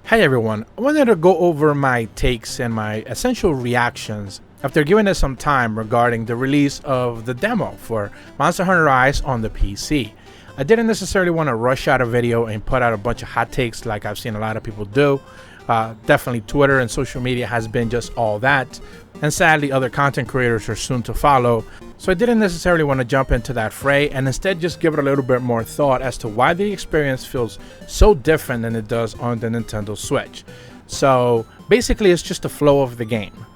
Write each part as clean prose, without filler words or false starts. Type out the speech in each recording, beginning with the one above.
Hi everyone, I wanted to go over my takes and my essential reactions after giving it some time regarding the release of the demo for Monster Hunter Rise on the PC. I didn't necessarily want to rush out a video and put out a bunch of hot takes like I've seen a lot of people do. Definitely Twitter and social media has been just all that, and sadly other content creators are soon to follow, so I didn't necessarily want to jump into that fray and instead just give it a little bit more thought as to why the experience feels so different than it does on the Nintendo Switch. So basically it's just the flow of the game.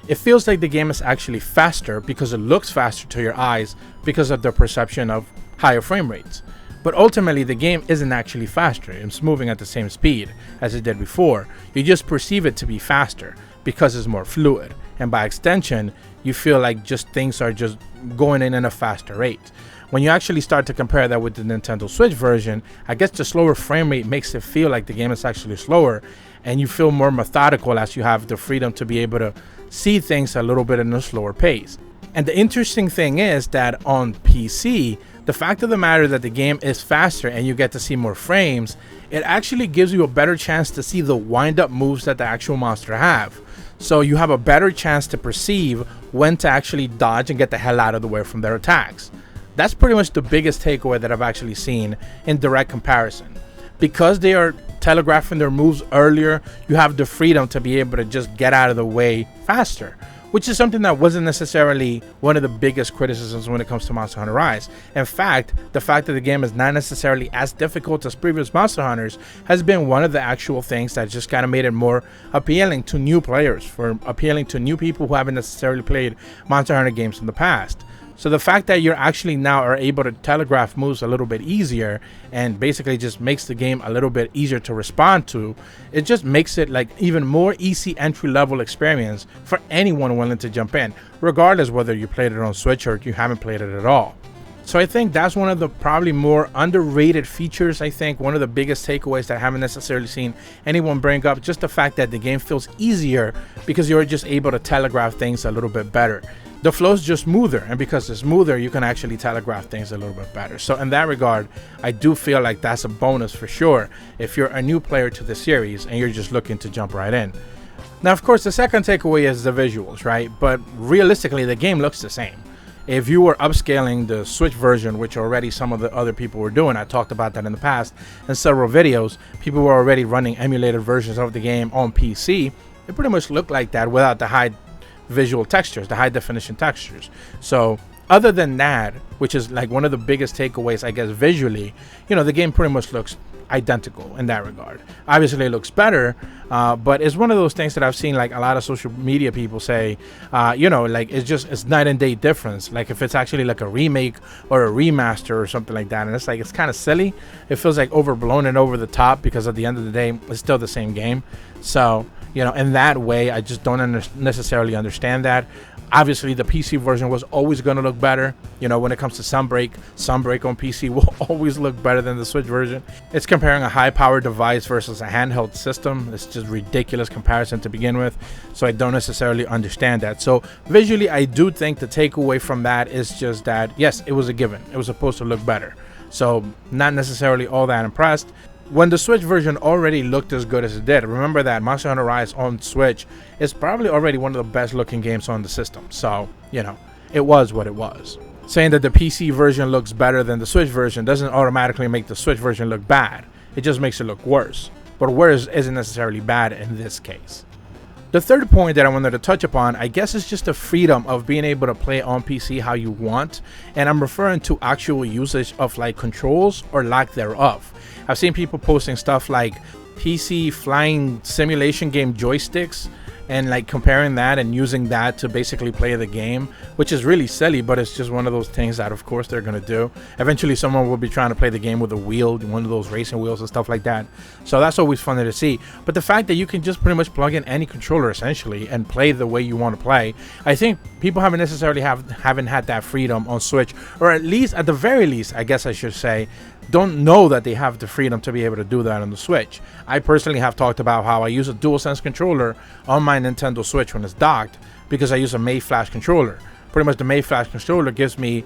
It feels like the game is actually faster because it looks faster to your eyes because of the perception of higher frame rates. But ultimately the game isn't actually faster, it's moving at the same speed as it did before. You just perceive it to be faster because it's more fluid, and by extension you feel like just things are just going in at a faster rate. When you actually start to compare that with the Nintendo Switch version, I guess the slower frame rate makes it feel like the game is actually slower, and you feel more methodical as you have the freedom to be able to see things a little bit in a slower pace. And the interesting thing is that on PC, the fact of the matter that the game is faster and you get to see more frames, it actually gives you a better chance to see the wind-up moves that the actual monster have. So you have a better chance to perceive when to actually dodge and get the hell out of the way from their attacks. That's pretty much the biggest takeaway that I've actually seen in direct comparison. Because they are telegraphing their moves earlier, you have the freedom to be able to just get out of the way faster, which is something that wasn't necessarily one of the biggest criticisms when it comes to Monster Hunter Rise. In fact, the fact that the game is not necessarily as difficult as previous Monster Hunters has been one of the actual things that just kind of made it more appealing to new players, for appealing to new people who haven't necessarily played Monster Hunter games in the past. So the fact that you're actually now are able to telegraph moves a little bit easier and basically just makes the game a little bit easier to respond to, it just makes it like even more easy entry level experience for anyone willing to jump in, regardless whether you played it on Switch or you haven't played it at all. So I think that's one of the probably more underrated features. I think one of the biggest takeaways that I haven't necessarily seen anyone bring up, just the fact that the game feels easier because you're just able to telegraph things a little bit better. The flow is just smoother, and because it's smoother, you can actually telegraph things a little bit better. So in that regard, I do feel like that's a bonus for sure if you're a new player to the series and you're just looking to jump right in. Now, of course, the second takeaway is the visuals, right? But realistically, the game looks the same. If you were upscaling the Switch version, which already some of the other people were doing, I talked about that in the past in several videos, people were already running emulated versions of the game on PC. It pretty much looked like that without the high visual textures, the high definition textures. So other than that, which is like one of the biggest takeaways, I guess, visually, the game pretty much looks identical in that regard. Obviously it looks better, but it's one of those things that I've seen like a lot of social media people say, like it's night and day difference. Like if it's actually like a remake or a remaster or something like that, and it's like it's kind of silly. It feels like overblown and over the top because at the end of the day it's still the same game. So in that way, I just don't necessarily understand that. Obviously, the PC version was always going to look better. When it comes to Sunbreak on PC will always look better than the Switch version. It's comparing a high-powered device versus a handheld system. It's just ridiculous comparison to begin with. So I don't necessarily understand that. So visually, I do think the takeaway from that is just that, yes, it was a given. It was supposed to look better. So not necessarily all that impressed. When the Switch version already looked as good as it did, remember that Monster Hunter Rise on Switch is probably already one of the best looking games on the system. So, it was what it was. Saying that the PC version looks better than the Switch version doesn't automatically make the Switch version look bad. It just makes it look worse. But worse isn't necessarily bad in this case. The third point that I wanted to touch upon, I guess, is just the freedom of being able to play on PC how you want. And I'm referring to actual usage of like controls or lack thereof. I've seen people posting stuff like PC flying simulation game joysticks and like comparing that and using that to basically play the game, which is really silly, but it's just one of those things that of course they're going to do. Eventually someone will be trying to play the game with a wheel, one of those racing wheels and stuff like that. So that's always fun to see. But the fact that you can just pretty much plug in any controller essentially and play the way you want to play, I think people haven't necessarily haven't had that freedom on Switch, or at least at the very least, I guess I should say, don't know that they have the freedom to be able to do that on the Switch. I personally have talked about how I use a DualSense controller on my Nintendo Switch when it's docked because I use a May Flash controller. pretty much the Mayflash controller gives me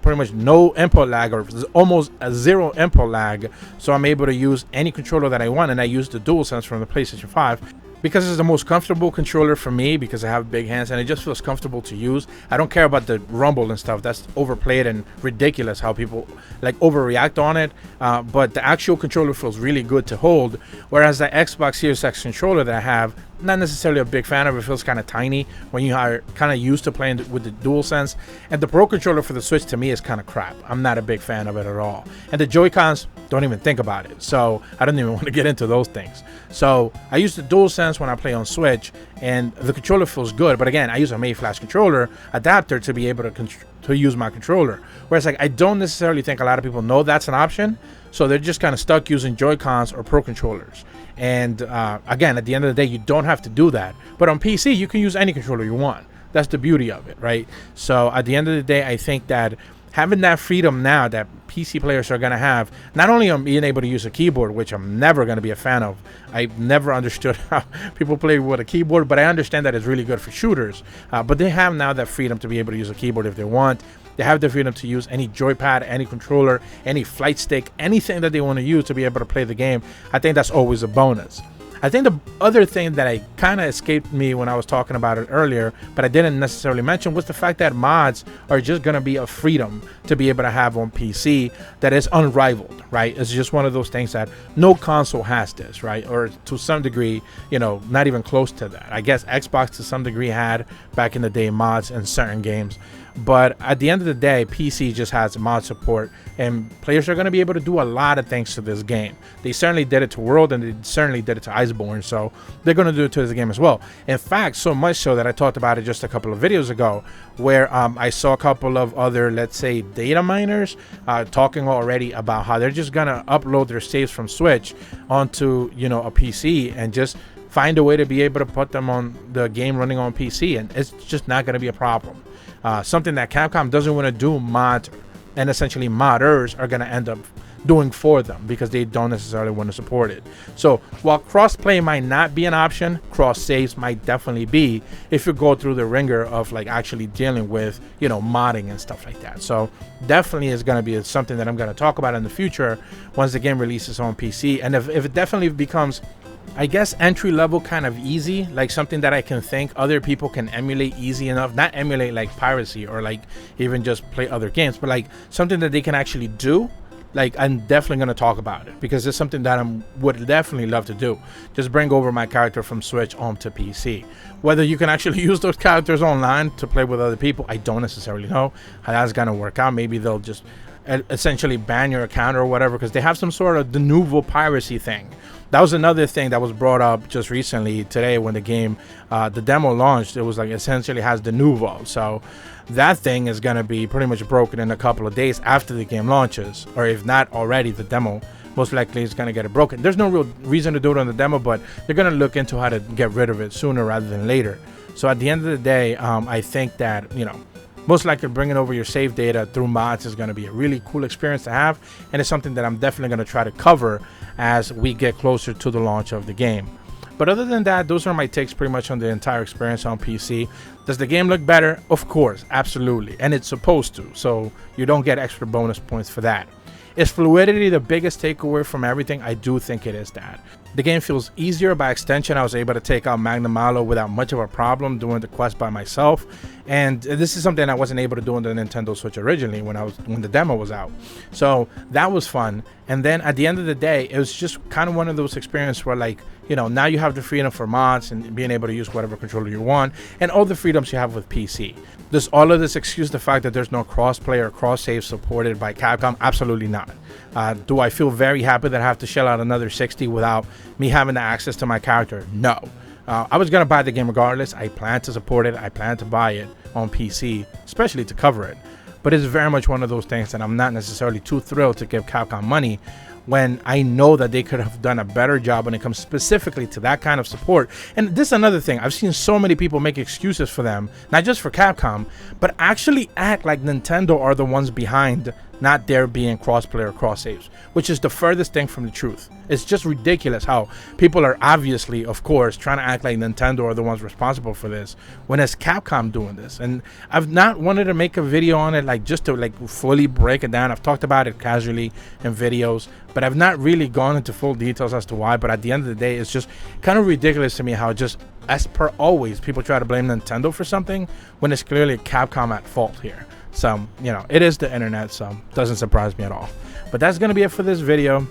pretty much no input lag, or almost a zero input lag. So I'm able to use any controller that I want, and I use the DualSense from the PlayStation 5. Because it's the most comfortable controller for me, because I have big hands and it just feels comfortable to use. I don't care about the rumble and stuff. That's overplayed and ridiculous how people like overreact on it. But the actual controller feels really good to hold. Whereas the Xbox Series X controller that I have, not necessarily a big fan of. It feels kind of tiny when you are kind of used to playing with the DualSense. And the Pro controller for the Switch to me is kind of crap. I'm not a big fan of it at all. And the Joy-Cons, don't even think about it. So I don't even want to get into those things. So I use the DualSense when I play on Switch, and the controller feels good. But again, I use a Mayflash controller adapter to be able to use my controller. Whereas like I don't necessarily think a lot of people know that's an option. So they're just kind of stuck using Joy-Cons or Pro controllers. And again, at the end of the day, you don't have to do that. But on PC, you can use any controller you want. That's the beauty of it, right? So at the end of the day, I think that having that freedom now that PC players are going to have, not only on being able to use a keyboard, which I'm never going to be a fan of. I've never understood how people play with a keyboard, but I understand that it's really good for shooters. But they have now that freedom to be able to use a keyboard if they want. They have the freedom to use any joypad, any controller, any flight stick, anything that they want to use to be able to play the game. I think that's always a bonus. I think the other thing that I kind of escaped me when I was talking about it earlier, but I didn't necessarily mention, was the fact that mods are just going to be a freedom to be able to have on PC that is unrivaled, right? It's just one of those things that no console has this, right? Or to some degree, you know, not even close to that. I guess Xbox to some degree had back in the day mods in certain games. But at the end of the day, PC just has mod support, and players are going to be able to do a lot of things to this game. They certainly did it to World, and they certainly did it to Iceborne, so they're going to do it to this game as well. In fact, so much so that I talked about it just a couple of videos ago, where I saw a couple of other, let's say, data miners talking already about how they're just going to upload their saves from Switch onto, you know, a PC and just find a way to be able to put them on the game running on PC, and it's just not going to be a problem. Something that Capcom doesn't want to do, mods and essentially modders are going to end up doing for them, because they don't necessarily want to support it. So while crossplay might not be an option, cross saves might definitely be, if you go through the ringer of like actually dealing with, you know, modding and stuff like that. So definitely is going to be something that I'm going to talk about in the future once the game releases on PC. And if it definitely becomes, I guess, entry level kind of easy, like something that I can think other people can emulate easy enough, not emulate like piracy or like even just play other games, but like something that they can actually do, like I'm definitely going to talk about it, because it's something that I would definitely love to do. Just bring over my character from Switch onto PC. Whether you can actually use those characters online to play with other people, I don't necessarily know how that's going to work out. Maybe they'll just essentially ban your account or whatever, because they have some sort of de novo piracy thing. That was another thing that was brought up just recently today when the game, the demo launched. It was like essentially has de novo. So that thing is going to be pretty much broken in a couple of days after the game launches, or if not already, the demo most likely is going to get it broken. There's no real reason to do it on the demo, but they're going to look into how to get rid of it sooner rather than later. So at the end of the day, I think that, you know, most likely bringing over your save data through mods is going to be a really cool experience to have, and it's something that I'm definitely going to try to cover as we get closer to the launch of the game. But other than that, those are my takes pretty much on the entire experience on PC. Does the game look better? Of course, absolutely, and it's supposed to, so you don't get extra bonus points for that. Is fluidity the biggest takeaway from everything? I do think it is that. The game feels easier. By extension, I was able to take out Magnum Malo without much of a problem doing the quest by myself. And this is something I wasn't able to do on the Nintendo Switch originally when the demo was out. So that was fun. And then at the end of the day, it was just kind of one of those experiences where, like, you know, now you have the freedom for mods and being able to use whatever controller you want, and all the freedoms you have with PC. Does all of this excuse the fact that there's no cross-play or cross-save supported by Capcom? Absolutely not. Do I feel very happy that I have to shell out another $60 without me having the access to my character? No. I was going to buy the game regardless. I plan to support it. I plan to buy it on PC, especially to cover it. But it's very much one of those things that I'm not necessarily too thrilled to give Capcom money, when I know that they could have done a better job when it comes specifically to that kind of support. And this is another thing. I've seen so many people make excuses for them, not just for Capcom, but actually act like Nintendo are the ones behind not there being crossplay or cross saves, which is the furthest thing from the truth. It's just ridiculous how people are obviously, of course, trying to act like Nintendo are the ones responsible for this when it's Capcom doing this. And I've not wanted to make a video on it, like just to like fully break it down. I've talked about it casually in videos, but I've not really gone into full details as to why. But at the end of the day, it's just kind of ridiculous to me how just, as per always, people try to blame Nintendo for something when it's clearly Capcom at fault here. So, you know, it is the internet, so it doesn't surprise me at all. But that's going to be it for this video.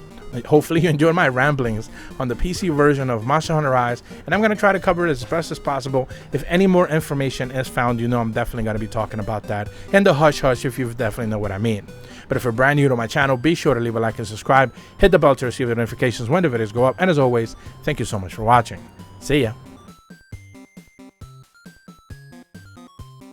Hopefully you enjoyed my ramblings on the PC version of Monster Hunter Rise, and I'm going to try to cover it as best as possible. If any more information is found, you know I'm definitely going to be talking about that in the hush hush, if you definitely know what I mean. But if you're brand new to my channel, be sure to leave a like and subscribe. Hit the bell to receive the notifications when the videos go up. And as always, thank you so much for watching. See ya.